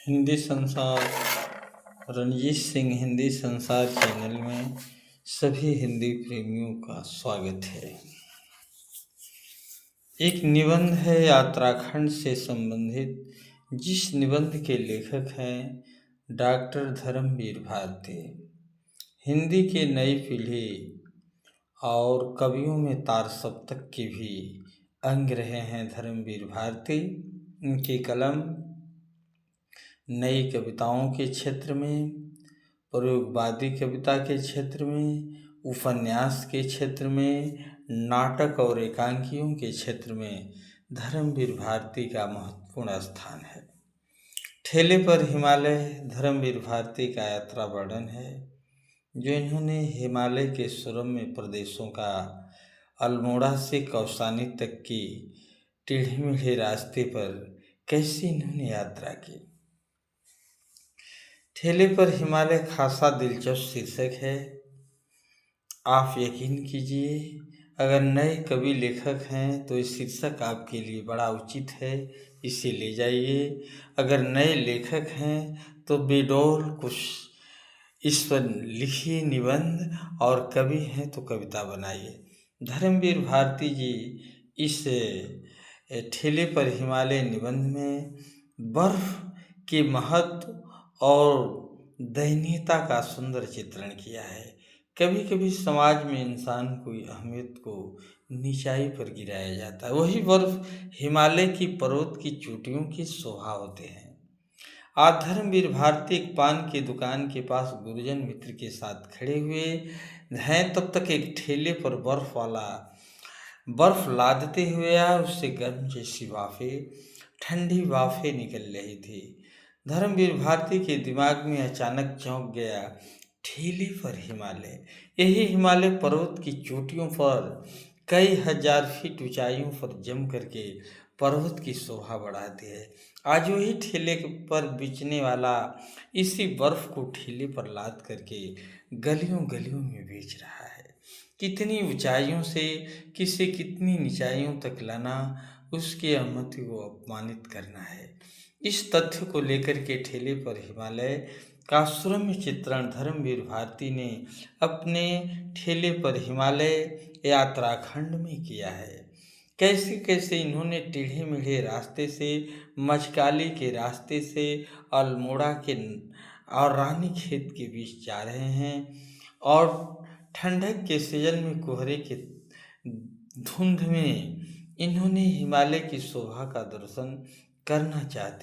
हिंदी संसार रणजीत सिंह हिंदी संसार चैनल में सभी हिंदी प्रेमियों का स्वागत है। एक निबंध है उत्तराखंड से संबंधित, जिस निबंध के लेखक हैं डॉक्टर धर्मवीर भारती। हिंदी की नई पीढ़ी और कवियों में तार सप्तक के भी अंग रहे हैं धर्मवीर भारती। इनकी कलम नई कविताओं के क्षेत्र में, प्रयोगवादी कविता के क्षेत्र में, उपन्यास के क्षेत्र में, नाटक और एकांकियों के क्षेत्र में धर्मवीर भारती का महत्वपूर्ण स्थान है। ठेले पर हिमालय धर्मवीर भारती का यात्रा वर्णन है, जो इन्होंने हिमालय के सुरम्य प्रदेशों का अल्मोड़ा से कौसानी तक की टेढ़े मेढ़े रास्ते पर कैसे इन्होंने यात्रा की। ठेले पर हिमालय खासा दिलचस्प शीर्षक है। आप यकीन कीजिए, अगर नए कवि लेखक हैं तो ये शीर्षक आपके लिए बड़ा उचित है, इसे ले जाइए। अगर नए लेखक हैं तो बेडौल कुछ इस पर लिखिए निबंध, और कवि हैं तो कविता बनाइए। धर्मवीर भारती जी इस ठेले पर हिमालय निबंध में बर्फ के महत्व और दयनीयता का सुंदर चित्रण किया है। कभी कभी समाज में इंसान की अहमियत को नीचाई पर गिराया जाता है, वही बर्फ हिमालय की पर्वत की चोटियों की शोभा होते हैं। आज धर्मवीर भारती एक पान की दुकान के पास गुरुजन मित्र के साथ खड़े हुए हैं, तब तक एक ठेले पर बर्फ लादते हुए उससे गर्म जैसी ठंडी वाफे निकल रही थी। धर्मवीर भारती के दिमाग में अचानक चौंक गया, ठेले पर हिमालय, यही हिमालय पर्वत की चोटियों पर कई हजार फीट ऊंचाइयों पर जम करके पर्वत की शोभा बढ़ाती है। आज वही ठेले पर बेचने वाला इसी बर्फ को ठेले पर लाद करके गलियों गलियों में बेच रहा है। कितनी ऊंचाइयों से किसे कितनी निचाइयों तक लाना, उसकी अहमियत को अपमानित करना है। इस तथ्य को लेकर के ठेले पर हिमालय का सुरम्य चित्रण धर्मवीर भारती ने अपने ठेले पर हिमालय या उत्तराखंड में किया है। कैसे कैसे इन्होंने टेढ़े मेढ़े रास्ते से, मचकाली के रास्ते से अल्मोड़ा के और रानी खेत के बीच जा रहे हैं, और ठंडक के सीजन में कोहरे के धुंध में इन्होंने हिमालय की शोभा का दर्शन करना चाहते